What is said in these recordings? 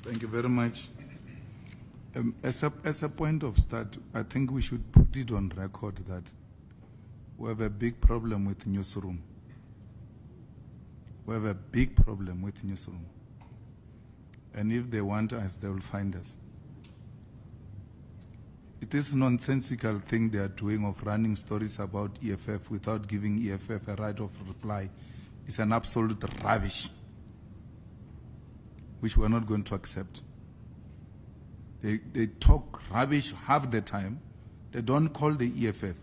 Thank you very much. As a point of start, I think we should put it on record that we have a big problem with Newsroom. We have a big problem with Newsroom. And if they want us, they will find us. It is a nonsensical thing they are doing of running stories about EFF without giving EFF a right of reply. It's an absolute rubbish, which we are not going to accept. They talk rubbish half the time. They don't call the EFF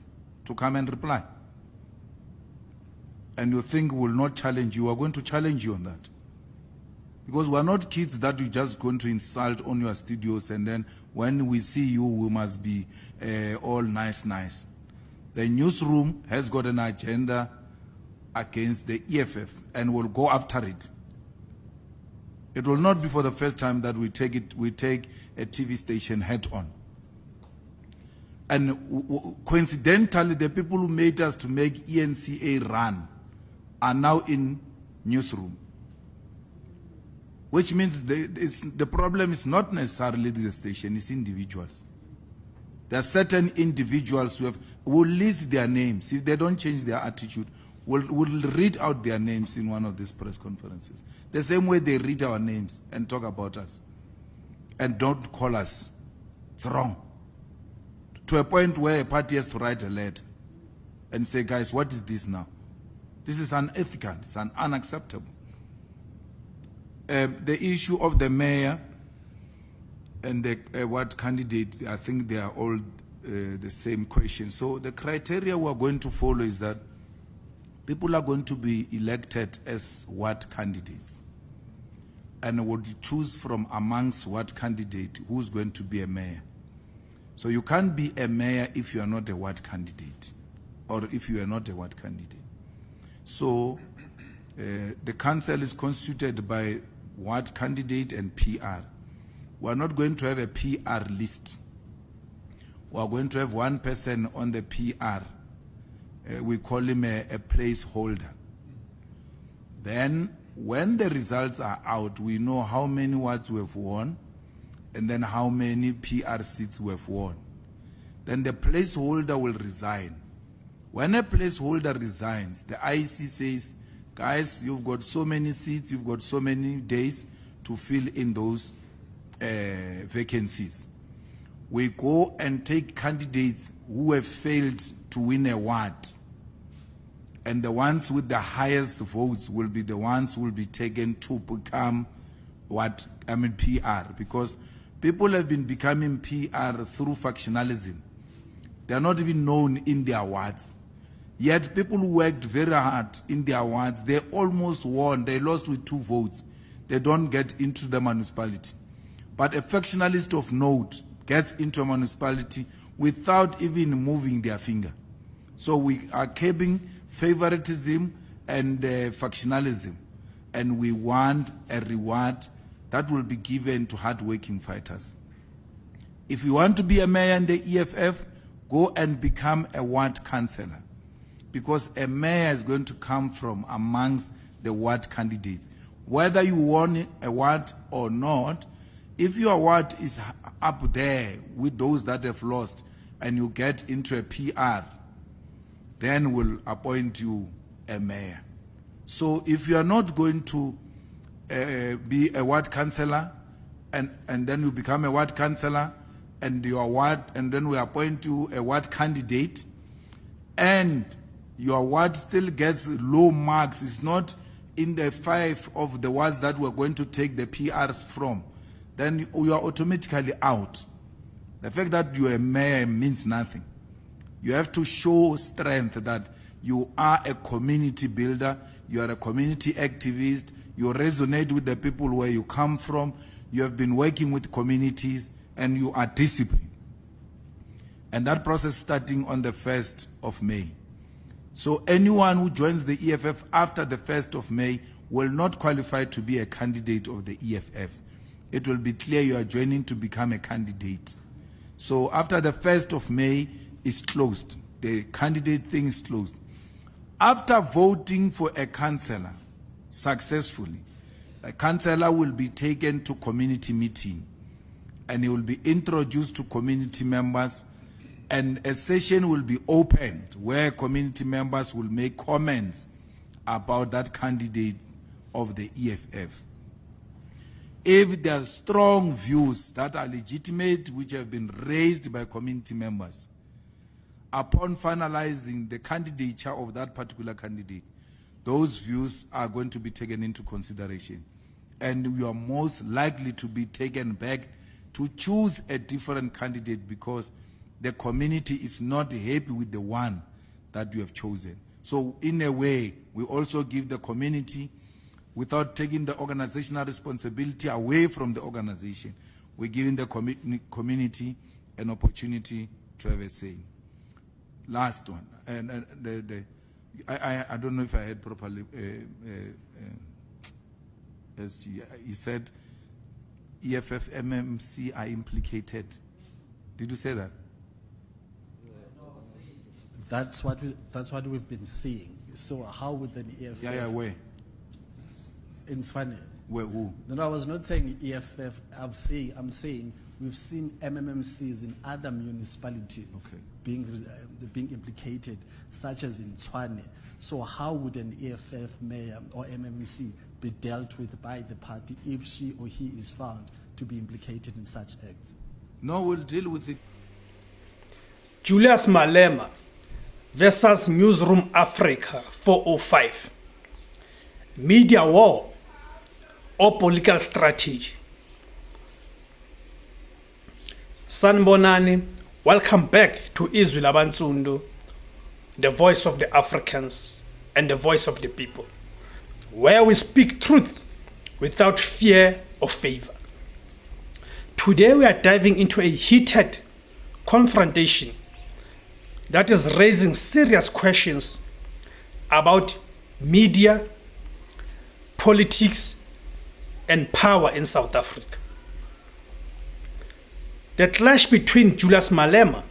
to come and reply. And you think we will not challenge you. We are going to challenge you on that. Because we are not kids that you're just going to insult on your studios and then when we see you, we must be all nice. The Newsroom has got an agenda against the EFF and will go after it. It will not be for the first time that we take a TV station head on. And coincidentally, the people who made us to make ENCA run are now in Newsroom. Which means the problem is not necessarily the station, it's individuals. There are certain individuals who will list their names. If they don't change their attitude, we'll read out their names in one of these press conferences. The same way they read our names and talk about us. And don't call us. It's wrong. To a point where a party has to write a letter and say, guys, what is this now? This is unethical. It's unacceptable. The issue of the mayor and the what candidate, I think they are all the same question. So the criteria we are going to follow is that people are going to be elected as what candidates, and would choose from amongst what candidate who's going to be a mayor. So you can't be a mayor if you are not a what candidate, or if you are not a what candidate. So the council is constituted by what candidate and PR. We are not going to have a PR list. We are going to have one person on the PR. We call him a placeholder. Then when the results are out, we know how many wards we have won and then how many PR seats we have won. Then the placeholder will resign. When a placeholder resigns, the IEC says, guys, you've got so many seats, you've got so many days to fill in those vacancies. We go and take candidates who have failed to win a ward. And the ones with the highest votes will be the ones who will be taken to become PR. Because people have been becoming PR through factionalism. They are not even known in their wards. Yet people who worked very hard in their wards, they almost won. They lost with 2 votes. They don't get into the municipality. But a factionalist of note gets into a municipality without even moving their finger. So we are curbing favoritism and factionalism. And we want a reward that will be given to hard-working fighters. If you want to be a mayor in the EFF, go and become a ward councillor. Because a mayor is going to come from amongst the ward candidates. Whether you won a ward or not, if your ward is up there with those that have lost and you get into a PR, then we'll appoint you a mayor. So if you are not going to be a ward councillor and then you become a ward councillor and your ward, and then we appoint you a ward candidate, and your ward still gets low marks, it's not in the 5 of the wards that we're going to take the PRs from, then you are automatically out. The fact that you're a mayor means nothing. You have to show strength that you are a community builder, you are a community activist, you resonate with the people where you come from, you have been working with communities, and you are disciplined. And that process starting on the 1st of May. So anyone who joins the EFF after the 1st of May will not qualify to be a candidate of the EFF. It will be clear you are joining to become a candidate. So after the 1st of May is closed. The candidate thing is closed. After voting for a councillor successfully, A councillor will be taken to community meeting and he will be introduced to community members, and a session will be opened where community members will make comments about that candidate of the EFF. If there are strong views that are legitimate, which have been raised by community members, upon finalizing the candidature of that particular candidate, those views are going to be taken into consideration. And you are most likely to be taken back to choose a different candidate because the community is not happy with the one that you have chosen. So in a way, we also give the community, without taking the organizational responsibility away from the organization, we're giving the community an opportunity to have a say. Last one, and I don't know if I heard properly. SG, he said EFF, MMC are implicated. Did you say that? That's what we've been seeing. So how would an EFF? Yeah, where? In Tshwane. Where, who? No, I was not saying EFF. I'm saying we've seen MMMCs in other municipalities being implicated, such as in Tshwane. So how would an EFF mayor or MMC be dealt with by the party if she or he is found to be implicated in such acts? No, we'll deal with it. Julius Malema versus Newzroom Afrika 405. Media war or political strategy. Sanbonani, welcome back to IZWI LABANSUNDU, the voice of the Africans and the voice of the people, where we speak truth without fear or favor. Today we are diving into a heated confrontation that is raising serious questions about media, politics, and power in South Africa. The clash between Julius Malema,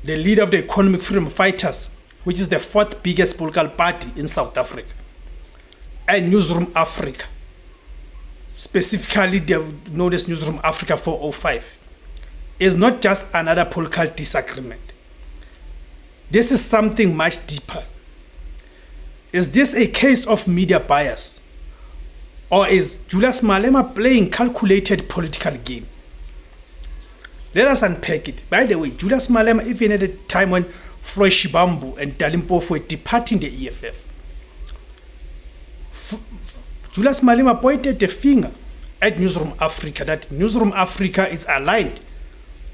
the leader of the Economic Freedom Fighters, which is the fourth biggest political party in South Africa, and Newzroom Afrika, specifically known as Newzroom Afrika 405, is not just another political disagreement. This is something much deeper. Is this a case of media bias? Or is Julius Malema playing calculated political game? Let us unpack it. By the way, Julius Malema, even at the time when Floyd Shibambu and Dalimpofu were departing the EFF, Julius Malema pointed the finger at Newzroom Afrika, that Newzroom Afrika is aligned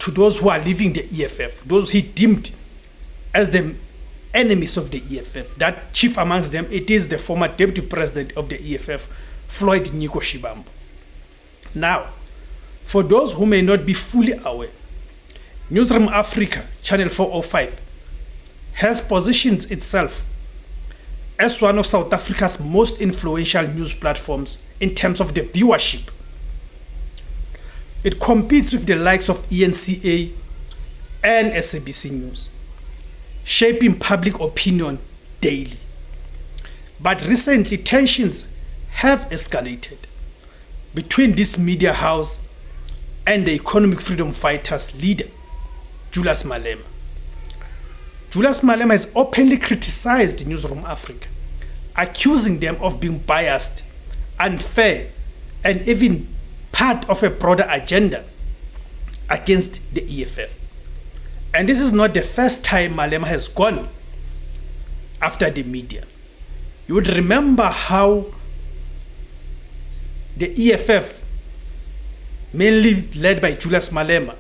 to those who are leaving the EFF, those he deemed as the enemies of the EFF. That chief amongst them, it is the former deputy president of the EFF, Floyd Shibambu. Now, for those who may not be fully aware, Newzroom Afrika, Channel 405, has positioned itself as one of South Africa's most influential news platforms in terms of the viewership. It competes with the likes of ENCA and SABC News, shaping public opinion daily. But recently, tensions have escalated between this media house and the Economic Freedom Fighters leader, Julius Malema. Julius Malema has openly criticized Newzroom Afrika, accusing them of being biased, unfair, and even part of a broader agenda against the EFF. And this is not the first time Malema has gone after the media. You would remember how the EFF, mainly led by Julius Malema,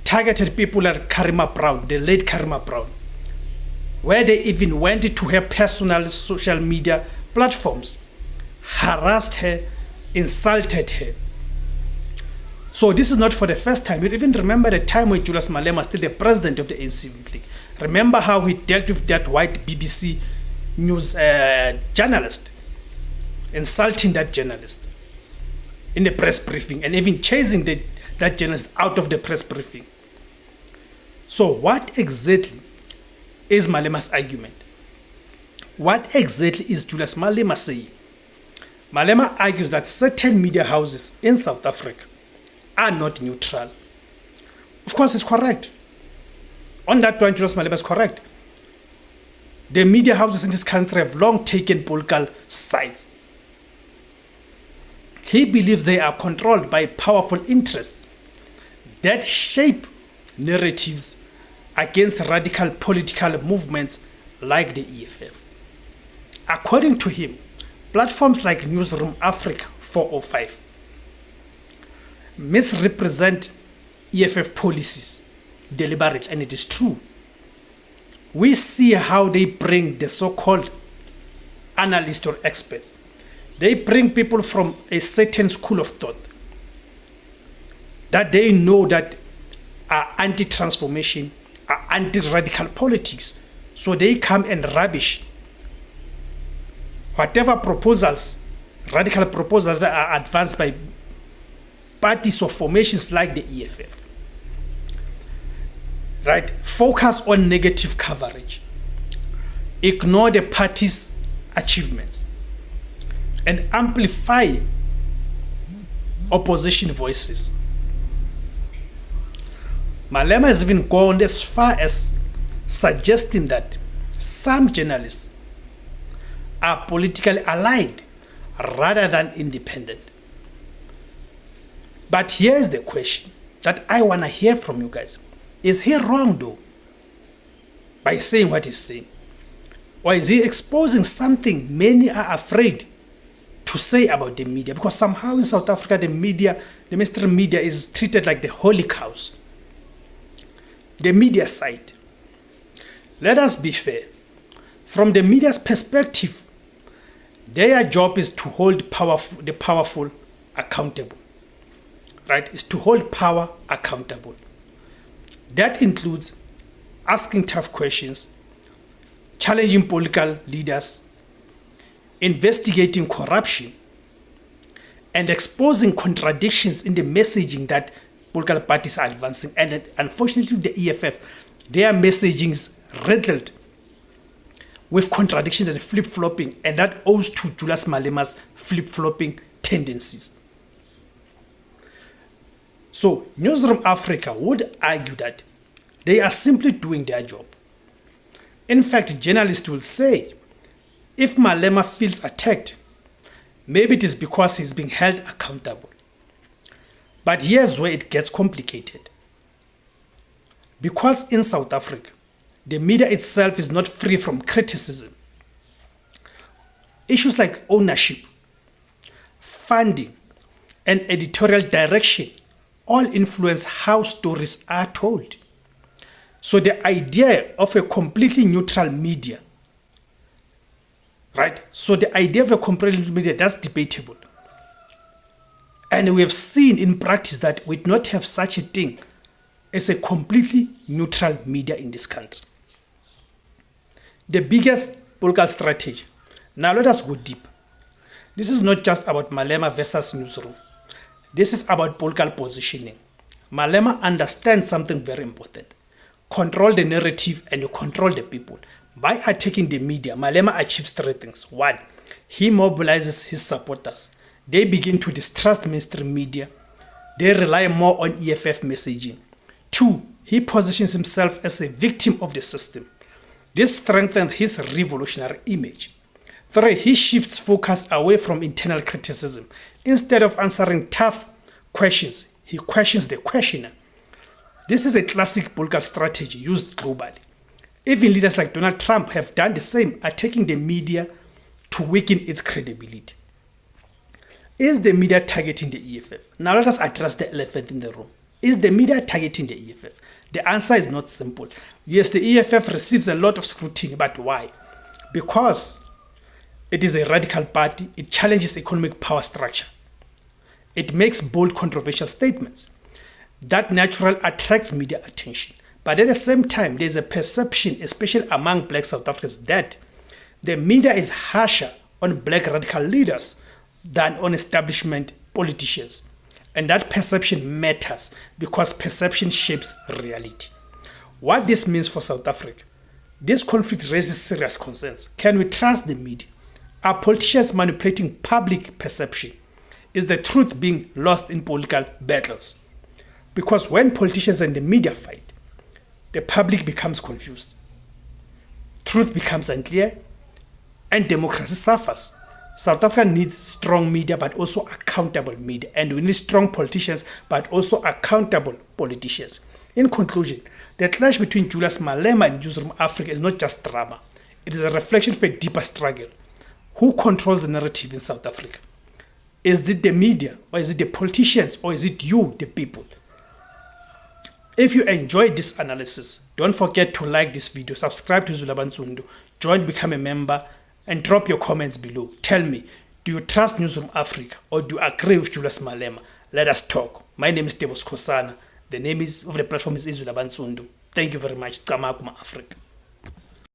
targeted people like Karima Brown, the late Karima Brown, where they even went to her personal social media platforms, harassed her, insulted her. So this is not for the first time. You even remember the time when Julius Malema was still the president of the ANC League. Remember how he dealt with that white BBC news journalist, insulting that journalist in the press briefing and even chasing that journalist out of the press briefing. So what exactly is Malema's argument? What exactly is Julius Malema saying? Malema argues that certain media houses in South Africa are not neutral. Of course, it's correct. On that point, Julius Malema is correct. The media houses in this country have long taken political sides. He believes they are controlled by powerful interests that shape narratives against radical political movements like the EFF. According to him, platforms like Newzroom Afrika 405 misrepresent EFF policies deliberately, and it is true. We see how they bring the so-called analysts or experts. They bring people from a certain school of thought that they know that are anti-transformation, are anti-radical politics. So they come and rubbish whatever proposals, radical proposals that are advanced by parties or formations like the EFF. Right? Focus on negative coverage. Ignore the party's achievements and amplify opposition voices. Malema has even gone as far as suggesting that some journalists are politically aligned rather than independent. But here's the question that I want to hear from you guys. Is he wrong though by saying what he's saying? Or is he exposing something many are afraid to say about the media? Because somehow in South Africa, the media, the mainstream media is treated like the holy cows. The media side. Let us be fair. From the media's perspective, their job is to hold the powerful accountable. Right? Is to hold power accountable. That includes asking tough questions, challenging political leaders, investigating corruption, and exposing contradictions in the messaging that political parties are advancing. And unfortunately, the EFF, their messaging is riddled with contradictions and flip-flopping, and that owes to Julius Malema's flip-flopping tendencies. So, Newzroom Afrika would argue that they are simply doing their job. In fact, journalists will say, if Malema feels attacked, maybe it is because he's being held accountable. But here's where it gets complicated. Because in South Africa, the media itself is not free from criticism. Issues like ownership, funding, and editorial direction all influence how stories are told. So the idea of a completely neutral media, right? So the idea of a completely neutral media, that's debatable. And we have seen in practice that we do not have such a thing as a completely neutral media in this country. The biggest political strategy. Now let us go deep. This is not just about Malema versus Newzroom. This is about political positioning. Malema understands something very important. Control the narrative and you control the people. By attacking the media, Malema achieves three things. One, he mobilizes his supporters. They begin to distrust mainstream media. They rely more on EFF messaging. Two, he positions himself as a victim of the system. This strengthens his revolutionary image. Three, he shifts focus away from internal criticism. Instead of answering tough questions, he questions the questioner. This is a classic political strategy used globally. Even leaders like Donald Trump have done the same, attacking the media to weaken its credibility. Is the media targeting the EFF? Now let us address the elephant in the room. Is the media targeting the EFF? The answer is not simple. Yes, the EFF receives a lot of scrutiny, but why? Because it is a radical party. It challenges economic power structure. It makes bold, controversial statements. That naturally attracts media attention. But at the same time, there's a perception, especially among black South Africans, that the media is harsher on black radical leaders than on establishment politicians. And that perception matters because perception shapes reality. What this means for South Africa, this conflict raises serious concerns. Can we trust the media? Are politicians manipulating public perception? Is the truth being lost in political battles? Because when politicians and the media fight, the public becomes confused. Truth becomes unclear, and democracy suffers. South Africa needs strong media, but also accountable media. And we need strong politicians, but also accountable politicians. In conclusion, the clash between Julius Malema and Newzroom Afrika is not just drama. It is a reflection of a deeper struggle. Who controls the narrative in South Africa? Is it the media, or is it the politicians, or is it you, the people? If you enjoyed this analysis, don't forget to like this video, subscribe to IZWI LABANSUNDU, join, become a member, and drop your comments below. Tell me, do you trust Newzroom Afrika or do you agree with Julius Malema? Let us talk. My name is Tebos Kosana. The name of the platform is IZWI LABANSUNDU. Thank you very much. Africa.